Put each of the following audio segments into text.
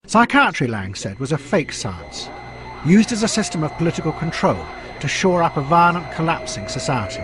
Psychiatry, Lang said, was a fake science, used as a system of political control to shore up a violent, collapsing society.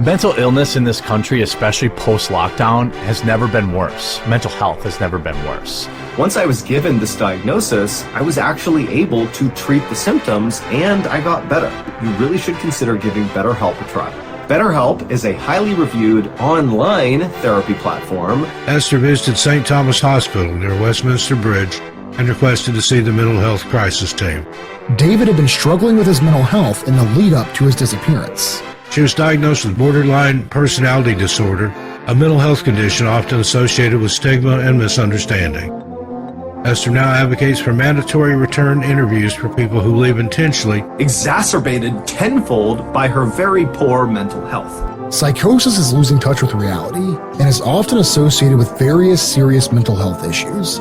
Mental illness in this country, especially post-lockdown, has never been worse. Mental health has never been worse. Once I was given this diagnosis, I was actually able to treat the symptoms, and I got better. You really should consider giving BetterHelp a try. BetterHelp is a highly reviewed online therapy platform. Esther visited St. Thomas Hospital near Westminster Bridge and requested to see the mental health crisis team. David had been struggling with his mental health in the lead-up to his disappearance. She was diagnosed with borderline personality disorder, a mental health condition often associated with stigma and misunderstanding. Esther now advocates for mandatory return interviews for people who leave intentionally, Exacerbated tenfold by her very poor mental health. Psychosis is losing touch with reality and is often associated with various serious mental health issues.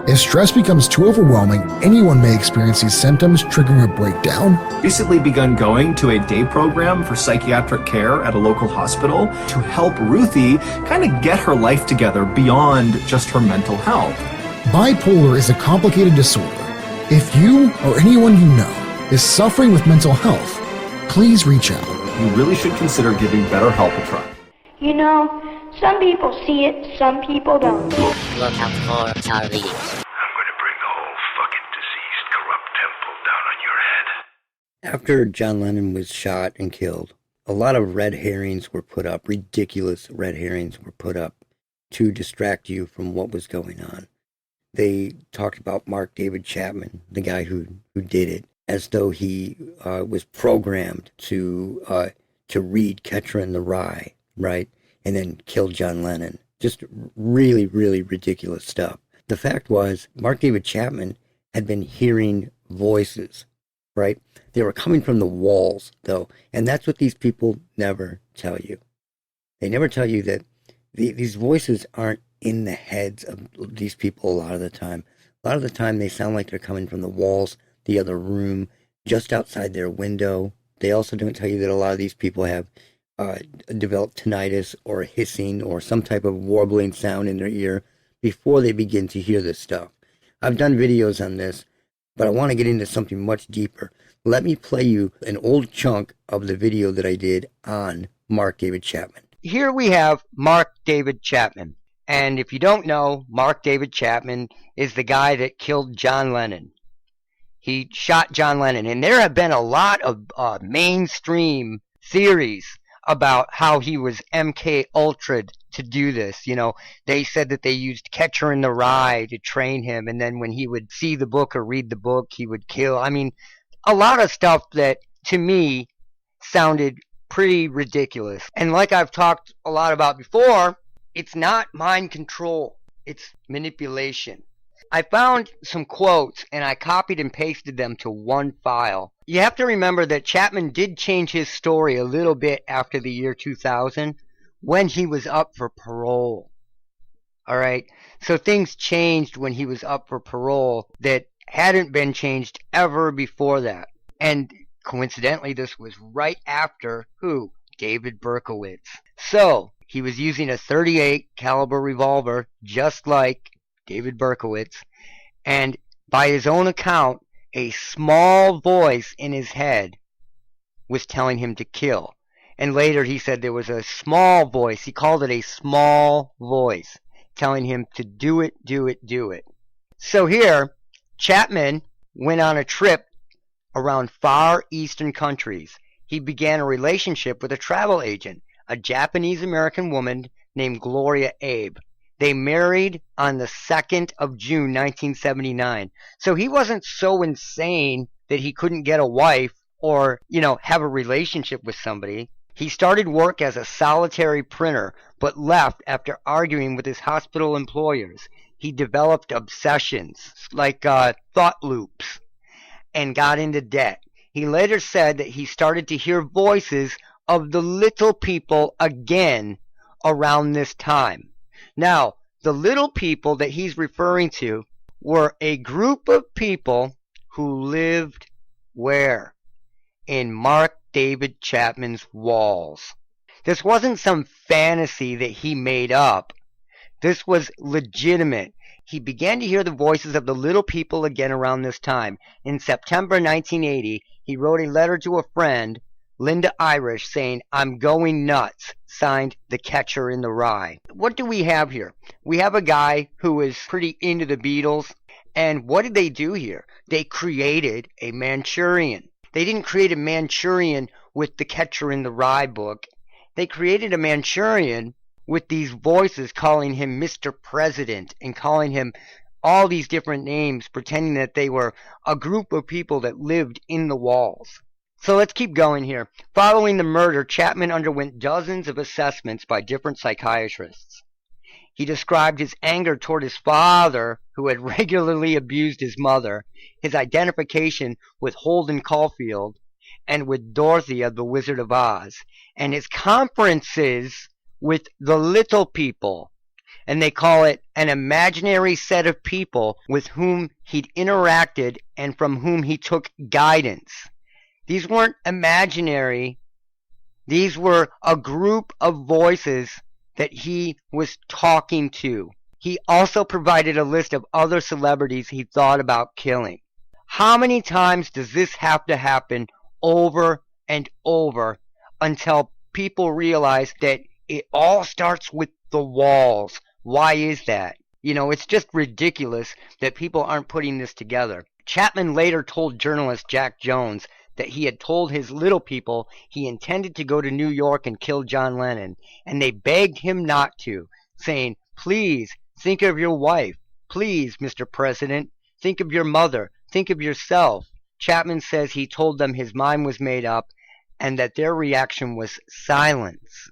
If stress becomes too overwhelming, anyone may experience these symptoms, triggering a breakdown. Recently begun going to a day program for psychiatric care at a local hospital to help Ruthie kind of get her life together beyond just her mental health. Bipolar is a complicated disorder. If you or anyone you know is suffering with mental health, please reach out. You really should consider giving BetterHelp a try. You know, some people see it, some people don't. Look out for Charlie. I'm going to bring the whole fucking diseased, corrupt temple down on your head. After John Lennon was shot and killed, a lot of red herrings were put up, ridiculous red herrings were put up to distract you from what was going on. They talked about Mark David Chapman, the guy who did it, as though he was programmed to read Catcher in the Rye, right? And then kill John Lennon. Just really, really ridiculous stuff. The fact was, Mark David Chapman had been hearing voices, right? They were coming from the walls, though. And that's what these people never tell you. They never tell you that these voices aren't in the heads of these people a lot of the time. A lot of the time, they sound like they're coming from the walls, the other room, just outside their window. They also don't tell you that a lot of these people have develop tinnitus or hissing or some type of warbling sound in their ear before they begin to hear this stuff. I've done videos on this, but I want to get into something much deeper. Let me play you an old chunk of the video that I did on Mark David Chapman. Here we have Mark David Chapman. And if you don't know, Mark David Chapman is the guy that killed John Lennon. He shot John Lennon. And there have been a lot of mainstream theories about how he was MK Ultra'd to do this. You know, they said that they used Catcher in the Rye to train him, and then when he would see the book or read the book, he would kill. I mean, a lot of stuff that, to me, sounded pretty ridiculous. And like I've talked a lot about before, it's not mind control, it's manipulation. I found some quotes, and I copied and pasted them to one file. You have to remember that Chapman did change his story a little bit after the year 2000 when he was up for parole. All right? So things changed when he was up for parole that hadn't been changed ever before that. And coincidentally, this was right after who? David Berkowitz. So he was using a .38 caliber revolver, just like David Berkowitz, and by his own account, a small voice in his head was telling him to kill. And later he said there was a small voice, he called it a small voice, telling him to do it, do it, do it. So here, Chapman went on a trip around Far Eastern countries. He began a relationship with a travel agent, a Japanese-American woman named Gloria Abe. They married on the 2nd of June, 1979. So he wasn't so insane that he couldn't get a wife or, have a relationship with somebody. He started work as a solitary printer, but left after arguing with his hospital employers. He developed obsessions, like thought loops, and got into debt. He later said that he started to hear voices of the little people again around this time. Now, the little people that he's referring to were a group of people who lived where? In Mark David Chapman's walls. This wasn't some fantasy that he made up. This was legitimate. he began to hear the voices of the little people again around this time. In September 1980, he wrote a letter to a friend, Linda Irish, saying, "I'm going nuts," signed The Catcher in the Rye. What do we have here? We have a guy who is pretty into the Beatles, and what did they do here? They created a Manchurian. They didn't create a Manchurian with The Catcher in the Rye book. They created a Manchurian with these voices calling him Mr. President and calling him all these different names, pretending that they were a group of people that lived in the walls. So let's keep going here. Following the murder, Chapman underwent dozens of assessments by different psychiatrists. He described his anger toward his father, who had regularly abused his mother, his identification with Holden Caulfield, and with Dorothy of the Wizard of Oz, and his conferences with the little people. And they call it an imaginary set of people with whom he'd interacted and from whom he took guidance. These weren't imaginary. These were a group of voices that he was talking to. He also provided a list of other celebrities he thought about killing. How many times does this have to happen over and over until people realize that it all starts with the walls? Why is that? You know, it's just ridiculous that people aren't putting this together. Chapman later told journalist Jack Jones that he had told his little people he intended to go to New York and kill John Lennon, and they begged him not to, saying, "Please, think of your wife. Please, Mr. President, think of your mother. Think of yourself." Chapman says he told them his mind was made up and that their reaction was silence.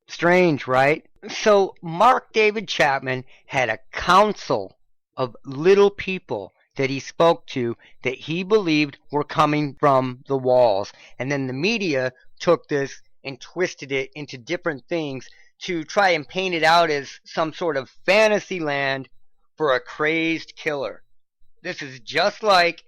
Strange, right? So Mark David Chapman had a council of little people that he spoke to that he believed were coming from the walls. And then the media took this and twisted it into different things to try and paint it out as some sort of fantasy land for a crazed killer. This is just like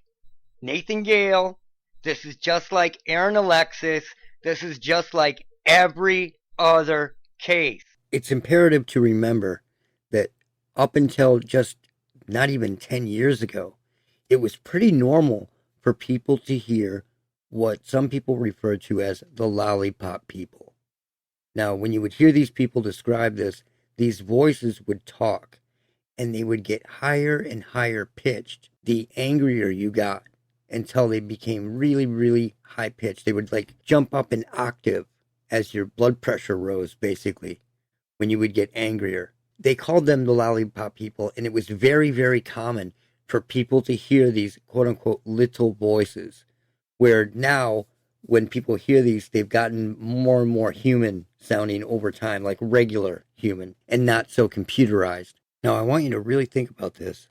Nathan Gale. This is just like Aaron Alexis. This is just like every other case. It's imperative to remember that up until just not even 10 years ago, it was pretty normal for people to hear what some people refer to as the lollipop people. Now, when you would hear these people describe this, these voices would talk, and they would get higher and higher pitched the angrier you got, until they became really, really high pitched. They would like jump up an octave as your blood pressure rose, basically, when you would get angrier. They called them the lollipop people, and it was very, very common for people to hear these quote-unquote little voices, where now when people hear these, they've gotten more and more human sounding over time, like regular human, and not so computerized. Now, I want you to really think about this.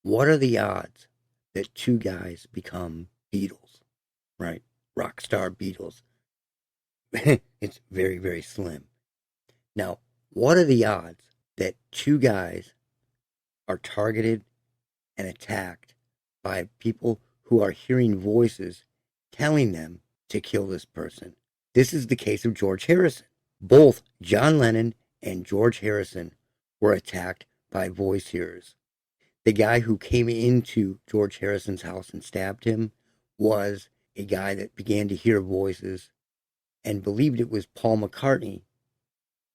What are the odds that two guys become Beatles, right? Rock star Beatles. It's very, very slim. Now, what are the odds that two guys are targeted and attacked by people who are hearing voices telling them to kill this person? This is the case of George Harrison. Both John Lennon and George Harrison were attacked by voice hearers. The guy who came into George Harrison's house and stabbed him was a guy that began to hear voices and believed it was Paul McCartney,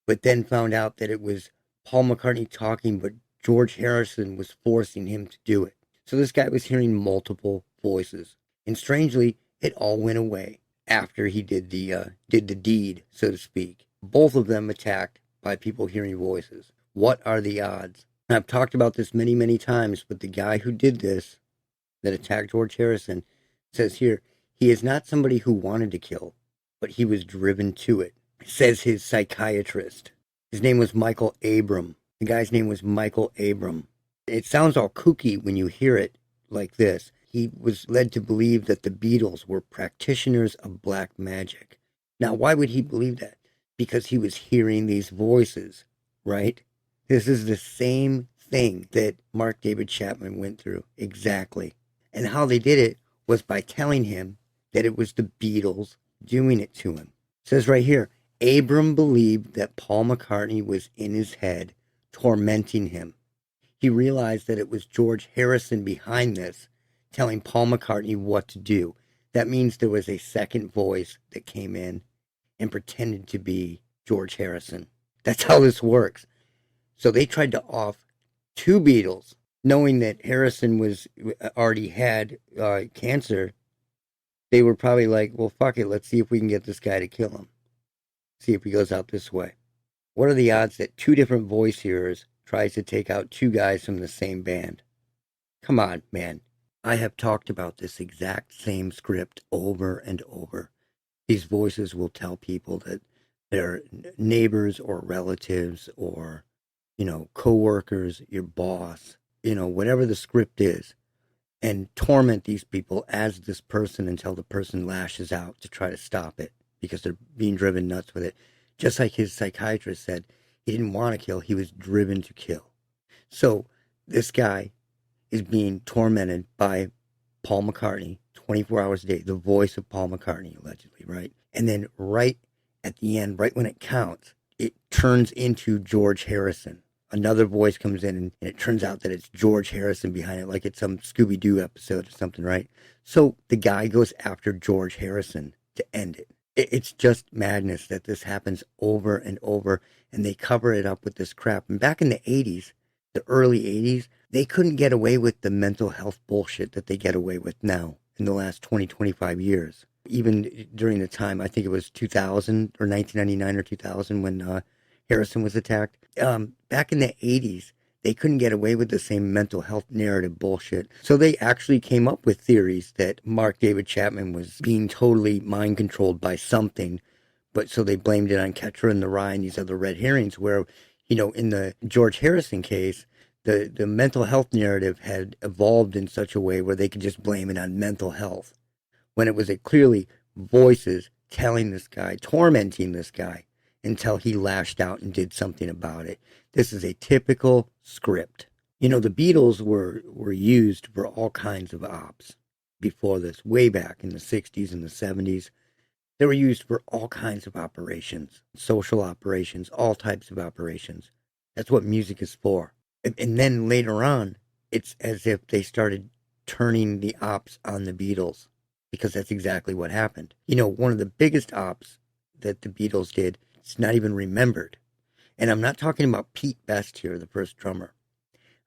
but then found out that it was Paul McCartney talking, but George Harrison was forcing him to do it. So this guy was hearing multiple voices. And strangely, it all went away after he did the deed, so to speak. Both of them attacked by people hearing voices. What are the odds? I've talked about this many, many times, but the guy who did this, that attacked George Harrison, says here, he is not somebody who wanted to kill, but he was driven to it, says his psychiatrist. His name was Michael Abram. The guy's name was Michael Abram. It sounds all kooky when you hear it like this. He was led to believe that the Beatles were practitioners of black magic. Now, why would he believe that? Because he was hearing these voices, right? This is the same thing that Mark David Chapman went through, exactly. And how they did it was by telling him that it was the Beatles doing it to him. It says right here, Abram believed that Paul McCartney was in his head, tormenting him. he realized that it was George Harrison behind this, telling Paul McCartney what to do. That means there was a second voice that came in and pretended to be George Harrison. That's how this works. So they tried to off two Beatles, knowing that Harrison already had cancer. They were probably like, well, fuck it, let's see if we can get this guy to kill him. See if he goes out this way. What are the odds that two different voice hearers tries to take out two guys from the same band? Come on, man. I have talked about this exact same script over and over. These voices will tell people that their neighbors or relatives or, co-workers, your boss, whatever the script is, and torment these people as this person until the person lashes out to try to stop it because they're being driven nuts with it. Just like his psychiatrist said, he didn't want to kill, he was driven to kill. So this guy is being tormented by Paul McCartney 24 hours a day, the voice of Paul McCartney, allegedly, right? And then right at the end, right when it counts, it turns into George Harrison. Another voice comes in, and it turns out that it's George Harrison behind it, like it's some Scooby-Doo episode or something, right? So the guy goes after George Harrison to end it. It's just madness that this happens over and over, and they cover it up with this crap. And back in the 80s, the early 80s, they couldn't get away with the mental health bullshit that they get away with now in the last 20, 25 years. Even during the time, I think it was 2000 or 1999 or 2000 when Harrison was attacked. Back in the 80s, they couldn't get away with the same mental health narrative bullshit. So they actually came up with theories that Mark David Chapman was being totally mind controlled by something. But so they blamed it on Catcher in the Rye and these other red herrings where, in the George Harrison case, the mental health narrative had evolved in such a way where they could just blame it on mental health. When it was clearly voices telling this guy, tormenting this guy, until he lashed out and did something about it. This is a typical script. The Beatles were used for all kinds of ops before this, way back in the 60s and the 70s. They were used for all kinds of operations, social operations, all types of operations. That's what music is for. And then later on, it's as if they started turning the ops on the Beatles, because that's exactly what happened. One of the biggest ops that the Beatles did, it's not even remembered. And I'm not talking about Pete Best here, the first drummer.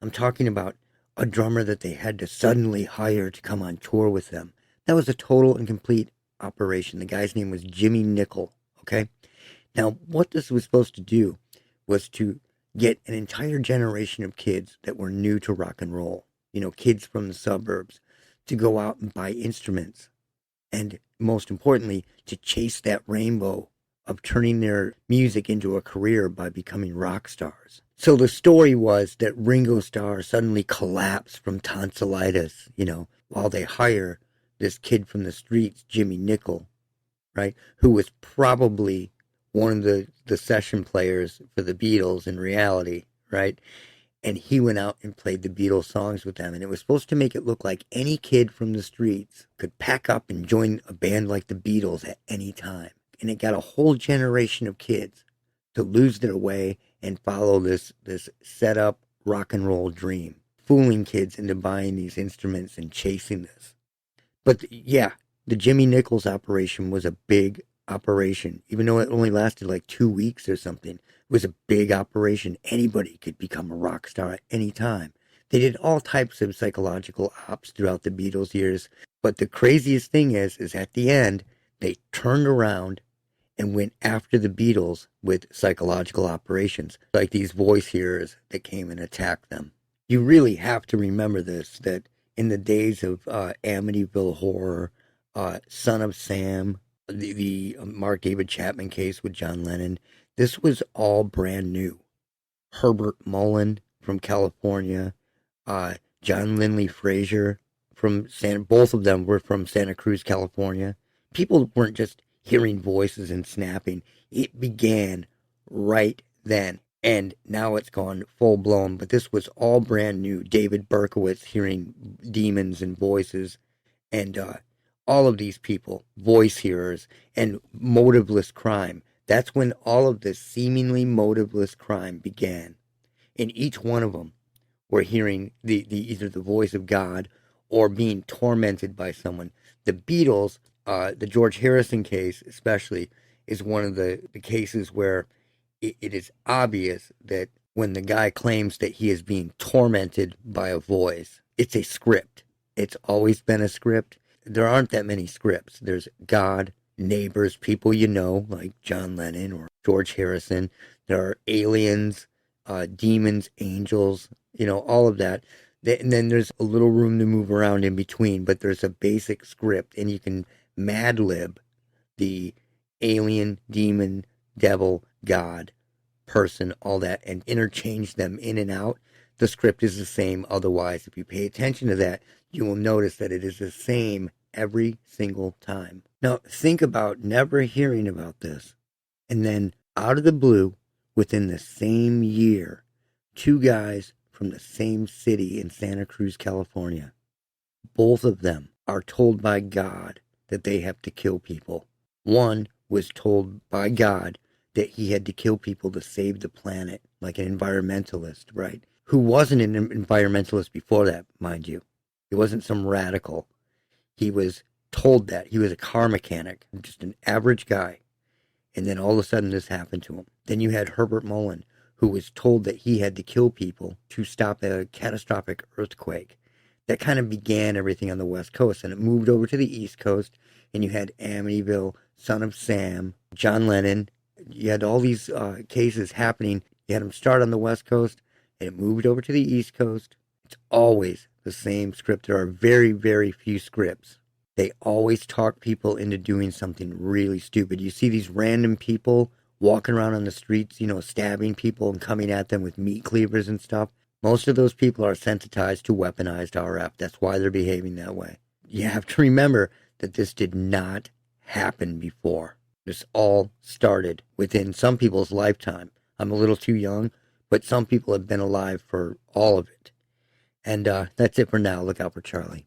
I'm talking about a drummer that they had to suddenly hire to come on tour with them. That was a total and complete operation. The guy's name was Jimmy Nickel, okay? Now, what this was supposed to do was to get an entire generation of kids that were new to rock and roll, kids from the suburbs, to go out and buy instruments. And most importantly, to chase that rainbow of turning their music into a career by becoming rock stars. So the story was that Ringo Starr suddenly collapsed from tonsillitis, while they hire this kid from the streets, Jimmy Nickel, right, who was probably one of the session players for the Beatles in reality, right? And he went out and played the Beatles songs with them. And it was supposed to make it look like any kid from the streets could pack up and join a band like the Beatles at any time. And it got a whole generation of kids to lose their way and follow this set up rock and roll dream, fooling kids into buying these instruments and chasing this. But the Jimmy Nichols operation was a big operation, even though it only lasted like 2 weeks or something. It was a big operation. Anybody could become a rock star at any time. They did all types of psychological ops throughout the Beatles years. But the craziest thing is at the end, they turned around and went after the Beatles with psychological operations, like these voice hearers that came and attacked them. You really have to remember this, that in the days of Amityville Horror, Son of Sam, the Mark David Chapman case with John Lennon, this was all brand new. Herbert Mullen from California, John Linley Frazier from both of them were from Santa Cruz, California. People weren't just hearing voices and snapping. It began right then, and now it's gone full blown, but this was all brand new. David Berkowitz hearing demons and voices, and all of these people, voice hearers, and motiveless crime. That's when all of this seemingly motiveless crime began. And each one of them or hearing the either the voice of God or being tormented by someone. The Beatles, the George Harrison case especially, is one of the cases where it is obvious that when the guy claims that he is being tormented by a voice, it's a script. It's always been a script. There aren't that many scripts. There's God, neighbors, people you know, like John Lennon or George Harrison. There are aliens, demons, angels, all of that. And then there's a little room to move around in between, but there's a basic script, and you can Mad Lib the alien, demon, devil, God, person, all that, and interchange them in and out. The script is the same otherwise. If you pay attention to that, you will notice that it is the same every single time. Now, think about never hearing about this, and then out of the blue, within the same year, two guys from the same city in Santa Cruz, California, both of them are told by God that they have to kill people. One was told by God that he had to kill people to save the planet, like an environmentalist, right? Who wasn't an environmentalist before that, mind you. He wasn't some radical. He was told that. He was a car mechanic, just an average guy. And then all of a sudden this happened to him. Then you had Herbert Mullen, who was told that he had to kill people to stop a catastrophic earthquake. That kind of began everything on the West Coast, and it moved over to the East Coast, and you had Amityville, Son of Sam, John Lennon. You had all these cases happening. You had them start on the West Coast, and it moved over to the East Coast. It's always the same script. There are very, very few scripts. They always talk people into doing something really stupid. You see these random people walking around on the streets, stabbing people and coming at them with meat cleavers and stuff. Most of those people are sensitized to weaponized RF. That's why they're behaving that way. You have to remember that this did not happen before. This all started within some people's lifetime. I'm a little too young, but some people have been alive for all of it. And that's it for now. Look out for Charlie.